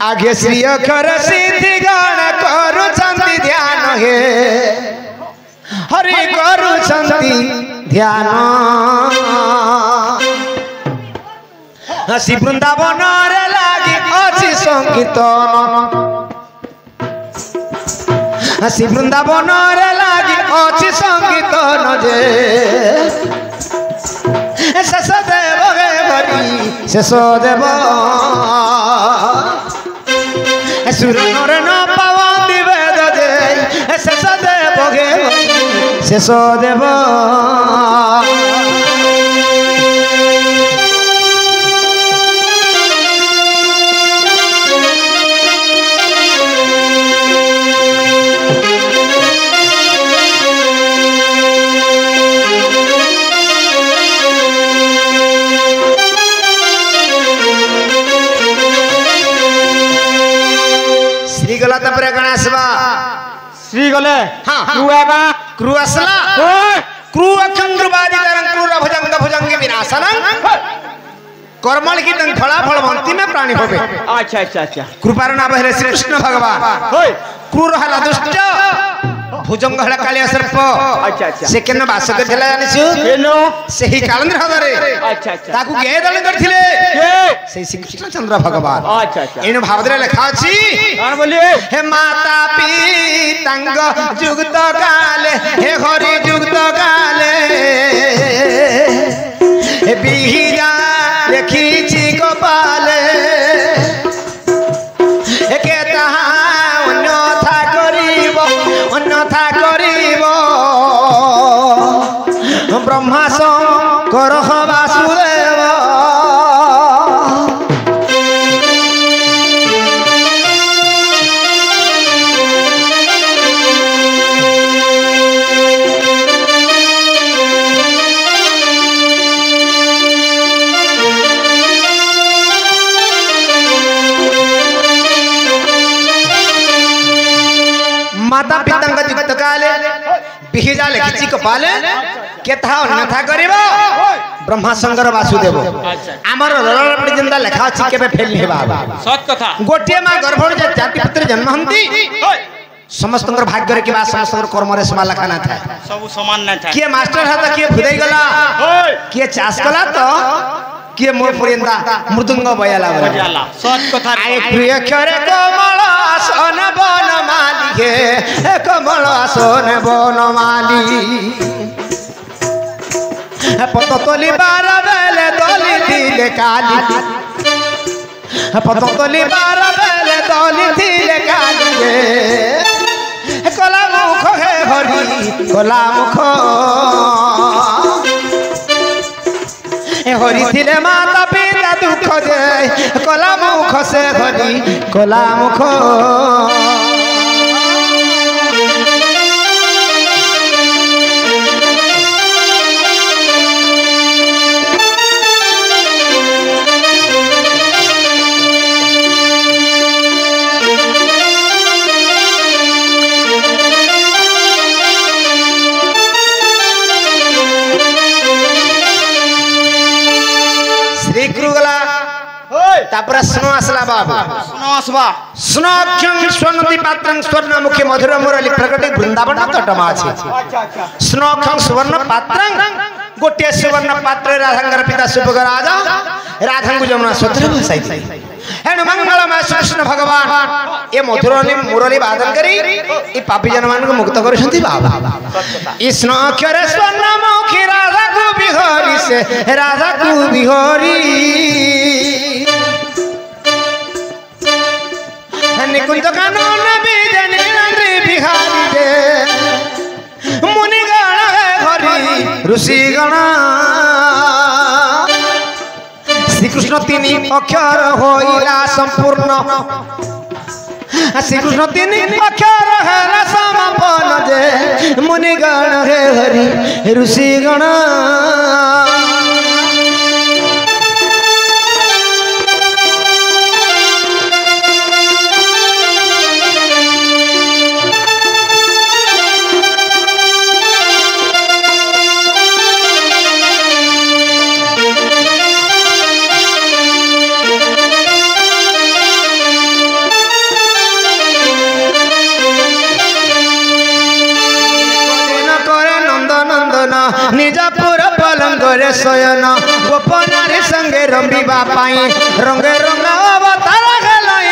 आगे श्री अक्षर सिद्धि गण करुछंती ध्यान हे हरि करुछंती ध्यान हसी वृंदावन रे लागी अछि संकीर्तन हसी वृंदावन रे लागी अछि संकीर्तन जे शेष देव गे हरि शेष देव सुर नर न पावती वेद जे शेष देव गे हरि शेष देव गला तपरे कण आसबा श्री गले हां क्रू आबा क्रू असला क्रू अखंद्रबादी तरंग क्रूर भुजंग भुजंग विनाशनं कर्मल की तंग फला फल भक्ति में प्राणी होबे। अच्छा अच्छा अच्छा कृपार नाम है श्री कृष्ण भगवान होय क्रूर हला दुष्ट भुजंग हला कालिया सर्प अच्छा अच्छा से केन वास करथिला जानिछु केनो सही कालंद्र हदरे अच्छा अच्छा ताकू गे दल करथिले के सही श्री कृष्ण चंद्र भगवान अच्छा अच्छा इन भावदरे लिखा अछि कौन बोलिए हे माता पीतांग जुगत काले हे हरि जुगत काले हे बिहिरा देखिछि कपाले हे के ताहा अन्यथा करिब ब्रह्मा शंकर वासुदेव माता पिता युक्त काले बिहिजा लिखिछि कपाले केथा अन्यथा करिब ब्रह्मा शंकर वासुदेव आमर ललड़ पर्यंत लिखा अछि केबे फेल हेबा सत कथा गोटे मा गर्भर जे जाति पुत्र जन्म हंती समस्त भाग्य रे किबा समस्त कर्म रे समान लिखा ना थाए सब समान ना थाए के मास्टर हाथ के फुदै गला के चास कला तो के मोर पर्यंत मृदंग बयाला सत कथा आए प्रिय करे कमल आसन बनमाली हे कमल आसन बनमाली पत तोली बार बेले तोली दिले काली पत तोली बार बेले तोली दिले काली कला मुख हे हरि कला मुख हरि थिले माता पिता दुख दे कला मुख से हरि कला मुख श्री गुरुगला तापर स्नो असला बाबा सुनो असबा स्नोक्षं स्वनति पात्रं स्वर्ण मुखे मधुर मुरली प्रकटे वृंदावन तटमा अछि अच्छा अच्छा स्नोक्षं स्वर्ण पात्रं गोटे स्वर्ण पात्र राधांगर पिता सुभग राजा राधांगु जमुना स्वत्र बसाई थी हेनु मंगलमय कृष्ण भगवान ए मधुरली मुरली वादन करी ई पापी जन मान को मुक्त करछंती बाबा ई स्नोक्षर स्वर्ण मुखे राधा को बिहारी से राधा को बिहारी निकुंज कानून बीजनी नंदी बिहारी रे मुनि गण है हरि ऋषि गण श्री कृष्ण तीन अक्षर होइला संपूर्ण श्री कृष्ण तीन अक्षर है समापन जे मुनि गण है हरि ऋषि गण करे शयन गोपनारी संगे रंबिबा पाई रंगे रंग अवतार खेलई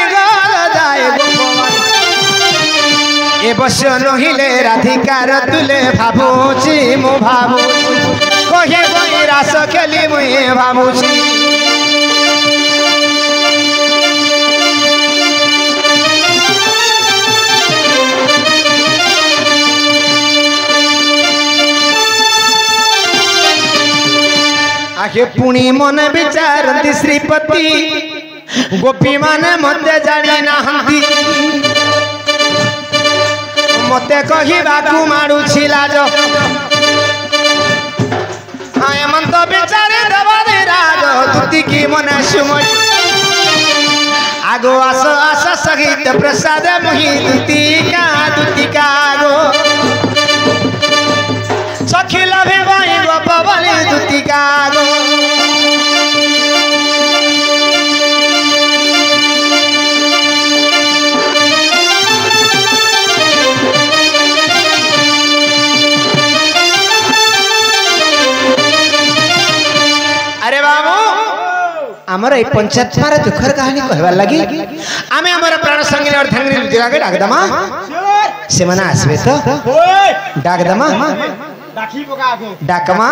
जाए गोपवान ए बस नहिले राधिकार तुले भाबुची मु भाबुची कहे बई रास खेली मुई भाबुची आगे पुणी मन विचारती श्रीपति गोपी माने मते जानी नाहंती मते कहिबाकू माडुछि लाज हेमंत विचारे देवानी राज तुति की मन सुमय आगो आस आस सहित प्रसाद मोहि दुतिका गो सखिल भिवाई गोपवली दुतिका गो अरे बाबू आमर ए पंचायत मारे दुखर कहानी कहबार लगी आमे हमर प्राण संगी और धंगरी जगह के डाक दमा से मना आसबे तो डाक दमा डाकमा